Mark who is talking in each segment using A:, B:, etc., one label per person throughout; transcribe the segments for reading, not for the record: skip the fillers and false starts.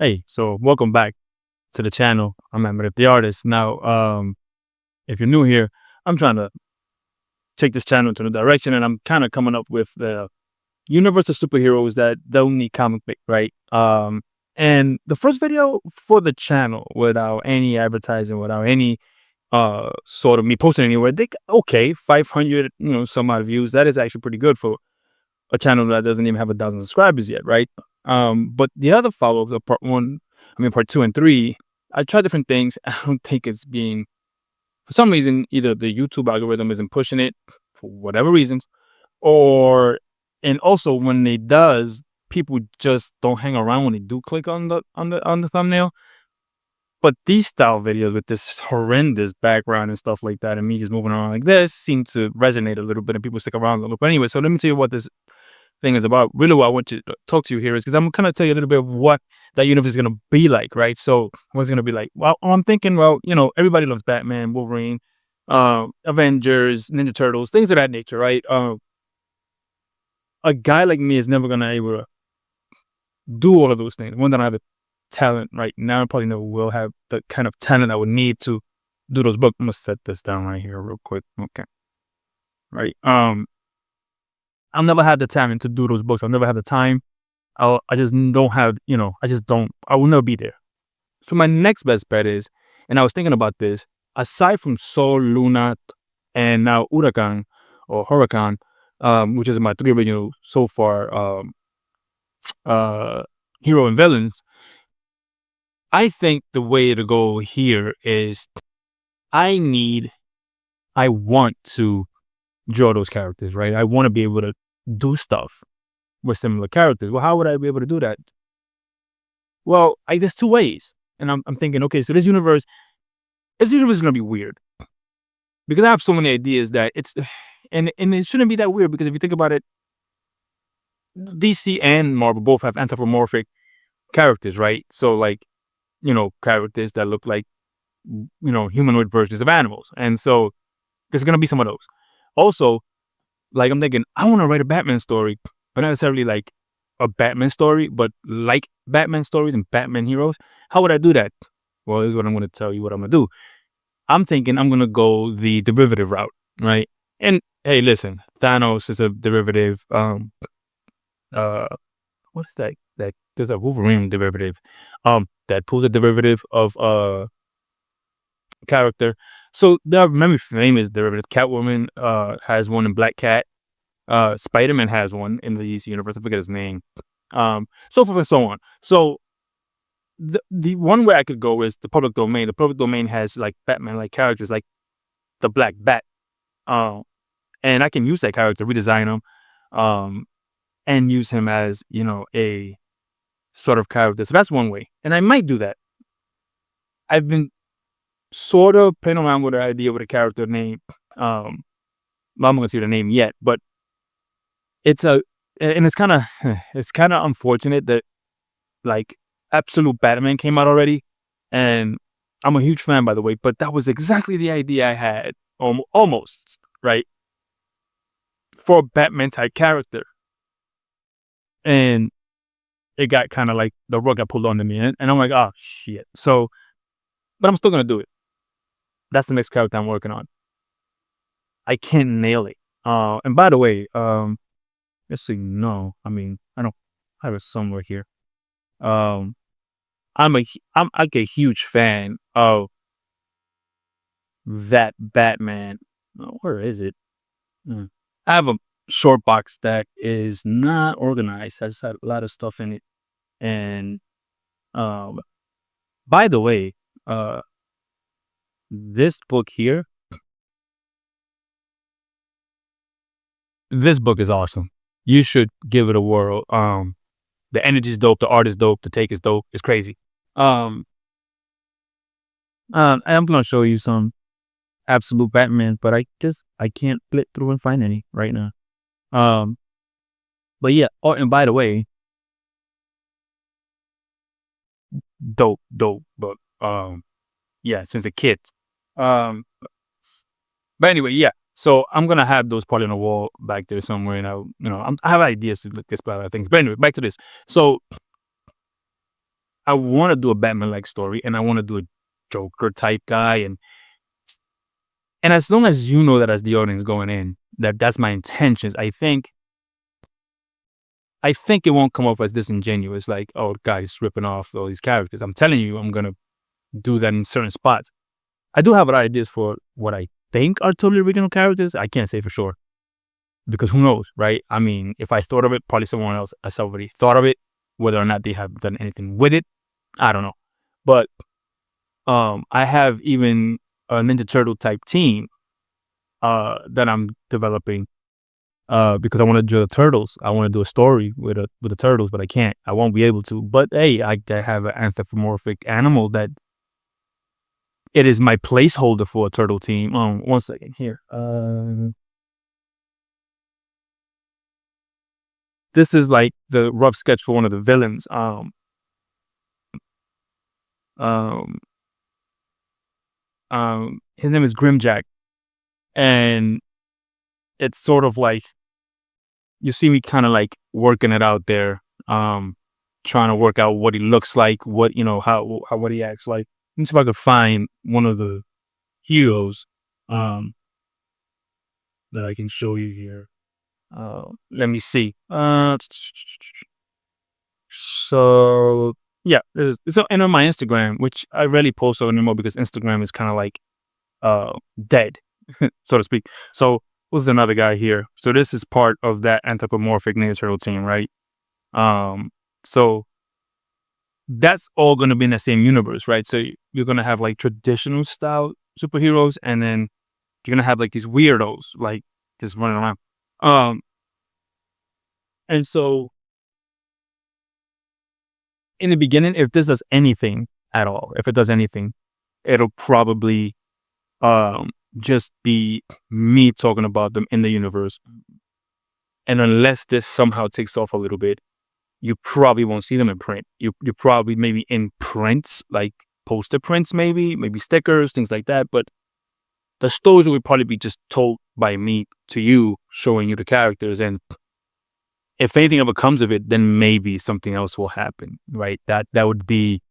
A: Hey, so welcome back to the channel. I'm Ahmed the artist. Now, if you're new here, I'm trying to take this channel into a direction, and I'm kind of coming up with the universe of superheroes that don't need comic book, right? And the first video for the channel, without any advertising, without any sort of me posting anywhere, they okay, 500, some odd views. That is actually pretty good for a channel that doesn't even have 1,000 subscribers yet, right? But the other follow-ups, part two and three, I tried different things. I don't think it's being, for some reason, either the YouTube algorithm isn't pushing it for whatever reasons, or, and also when it does, people just don't hang around when they do click on the thumbnail. But these style videos with this horrendous background and stuff like that, and me just moving around like this, seem to resonate a little bit, and people stick around a little. But anyway, so let me tell you what this thing is about. Really, what I want to talk to you here is because I'm gonna tell you a little bit of what that universe is gonna be like, right? So, what's it gonna be like? Well, I'm thinking, well, everybody loves Batman, Wolverine, Avengers, Ninja Turtles, things of that nature, right? A guy like me is never gonna able to do all of those things. One, that I have the talent right now, I probably never will have the kind of talent I would need to do those books. I'm gonna set this down right here real quick. Okay, right. I'll never have the talent to do those books. I'll never have the time. I just don't have, I just don't, I will never be there. So my next best bet is, and I was thinking about this, aside from Sol, Luna, and now Huracan or Huracan, which is my three original so far, uh, hero and villains, I think the way to go here is I need, I want to draw those characters, right? I want to be able to do stuff with similar characters. Well, how would I be able to do that? Well, there's two ways. And I'm thinking, okay, so this universe is gonna be weird because I have so many ideas that it's and it shouldn't be that weird because if you think about it, DC and Marvel both have anthropomorphic characters, right? So like, characters that look like humanoid versions of animals. And so there's gonna be some of those. Also, like I'm thinking, I want to write a Batman story, but not necessarily like a Batman story, but like Batman stories and Batman heroes. How would I do that? Well, this is what I'm gonna tell you what I'm gonna do. I'm thinking I'm gonna go the derivative route, right? And hey, listen, Thanos is a derivative. Uh, what is that? That there's a Wolverine derivative. Deadpool's a derivative of character. So there are many famous derivatives. Catwoman has one in Black Cat. Spider Man has one in the DC universe. I forget his name. So forth and so on. So the one way I could go is the public domain. The public domain has like Batman like characters like the Black Bat. Um, and I can use that character, redesign him, um, and use him as a sort of character. So that's one way, and I might do that. I've been sort of playing around with the idea with a character name. Um, well, I'm not gonna see the name yet, but it's a and it's kind of it's kind of unfortunate that like Absolute Batman came out already, and I'm a huge fan by the way. But that was exactly the idea I had, almost right for a Batman type character, and it got kind of like the rug got pulled onto me, and I'm like, oh shit. So, but I'm still gonna do it. That's the next character I'm working on. I can't nail it. And by the way, just so you know, I mean, I don't have it somewhere here. Um, I'm like a huge fan of that Batman. Where is it? Hmm. I have a short box that is not organized. Has had a lot of stuff in it. And um, by the way, uh, this book here, this book is awesome. You should give it a whirl. The energy's dope, the art is dope, the take is dope. It's crazy. Um, I'm gonna show you some absolute Batman, but I can't flip through and find any right now. Um, but yeah. Oh, and by the way, dope book. Yeah, since a kid. Um, but anyway, yeah. So I'm gonna have those probably on the wall back there somewhere, and I have ideas to look this about other things. But anyway, back to this. So I want to do a Batman like story, and I want to do a Joker type guy, and as long as you know that as the audience going in, that that's my intentions, I think it won't come off as disingenuous, like, oh, guys ripping off all these characters. I'm telling you, I'm gonna do that in certain spots. I do have ideas for what I think are totally original characters. I can't say for sure because who knows, right? I mean, if I thought of it, probably someone else has already thought of it. Whether or not they have done anything with it, I don't know. But I have even a Ninja Turtle type team that I'm developing because I want to do the turtles. I want to do a story with the turtles, but I can't. I won't be able to. But hey, I have an anthropomorphic animal that it is my placeholder for a turtle team. One second here. This is like the rough sketch for one of the villains. Um, his name is Grimjack, and it's sort of like you see me kind of like working it out there, um, trying to work out what he looks like, what how what he acts like. Let me see if I could find one of the heroes um, that I can show you here. Let me see. So yeah, it's and on my Instagram, which I rarely post on anymore because Instagram is kind of like uh dead, so to speak. So what's another guy here? So this is part of that anthropomorphic Ninja Turtle team, right? Um, so that's all going to be in the same universe, right? So you're going to have like traditional style superheroes, and then you're going to have like these weirdos, like just running around. Um, and so in the beginning, if this does anything at all, if it does anything, it'll probably um just be me talking about them in the universe. And unless this somehow takes off a little bit, you probably won't see them in print. You probably maybe in prints, like poster prints, maybe stickers, things like that. But the stories will probably be just told by me to you, showing you the characters. And if anything ever comes of it, then maybe something else will happen, right? That would be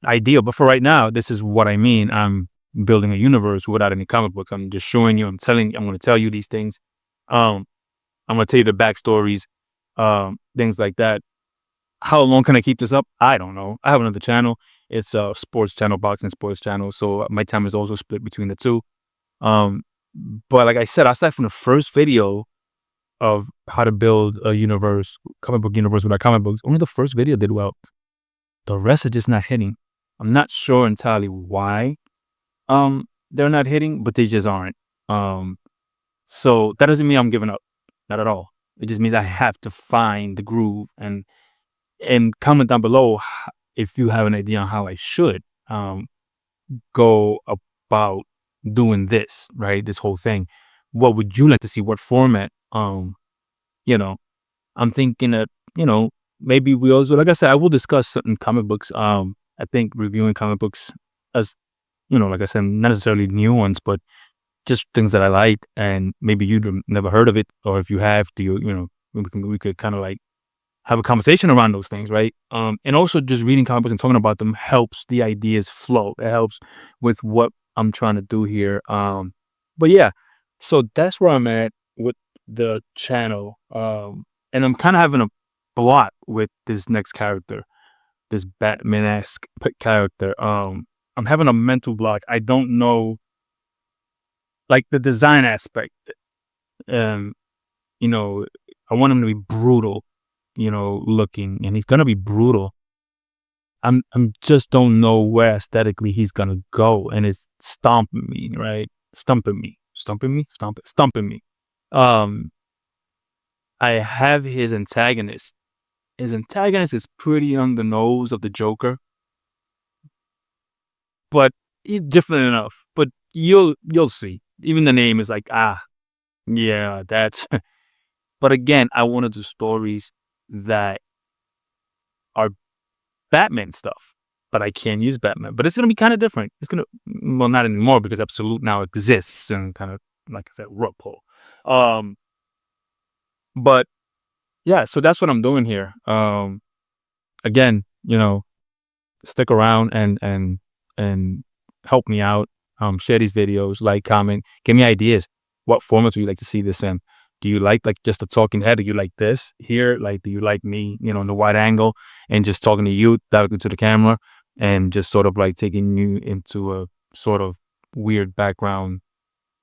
A: ideal. But for right now, this is what I mean. I'm building a universe without any comic books. I'm just showing you. I'm going to tell you these things. Um, I'm going to tell you the backstories, things like that. How long can I keep this up? I don't know. I have another channel. It's a sports channel, boxing sports channel. So my time is also split between the two. Um, but like I said, aside from the first video of how to build a universe, comic book universe without comic books, only the first video did well. The rest are just not hitting. I'm not sure entirely why they're not hitting, but they just aren't. Um, so that doesn't mean I'm giving up. Not at all. It just means I have to find the groove and comment down below if you have an idea on how I should go about doing this, right? This whole thing. What would you like to see? What format? You know, I'm thinking that, maybe we also, like I said, I will discuss certain comic books. I think reviewing comic books as, like I said, not necessarily new ones, but just things that I like, and maybe you've never heard of it, or if you have, we could kind of like have a conversation around those things, right? And also just reading comic books and talking about them helps the ideas flow. It helps with what I'm trying to do here. But yeah, so that's where I'm at with the channel. And I'm kind of having a block with this next character, this Batman-esque character. I'm having a mental block. I don't know, like the design aspect. Um, you know, I want him to be brutal, looking, and he's gonna be brutal. I'm just don't know where aesthetically he's gonna go, and it's stomping me, right? Stumping me. Um, I have his antagonist. His antagonist is pretty on the nose of the Joker, but he's different enough. But you'll see. Even the name is like, yeah, that's. But again, I wanted the stories that are Batman stuff, but I can't use Batman. But it's gonna be kind of different. It's gonna, well, not anymore because Absolute now exists and kind of, like I said, rope hole. Um, but yeah, so that's what I'm doing here. Again, stick around and help me out. Share these videos, like, comment, give me ideas. What formats would you like to see this in? Do you like just a talking head? Do you like this here? Like, do you like me, in the wide angle and just talking to you directly to the camera and just sort of like taking you into a sort of weird background,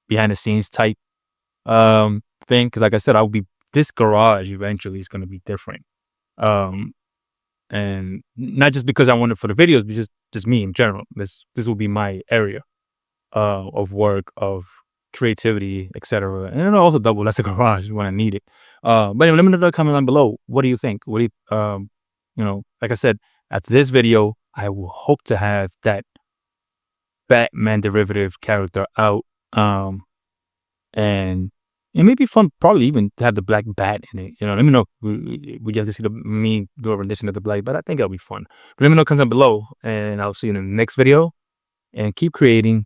A: behind the scenes type thing? Because like I said, I'll be this garage eventually is going to be different. Um, and not just because I want it for the videos, but just me in general. This will be my area of work, of creativity, etc. And it'll also double as a garage when I need it. But anyway, let me know in the comment down below. What do you think? What do like I said, after this video, I will hope to have that Batman derivative character out. And it may be fun, probably even to have the black bat in it. Let me know. We get to see me do a rendition of the black bat. I think it'll be fun. But let me know, comment down below, and I'll see you in the next video. And keep creating,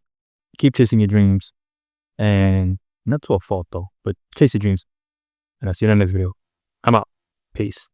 A: keep chasing your dreams, and not to a fault though, but chase your dreams. And I'll see you in the next video. I'm out. Peace.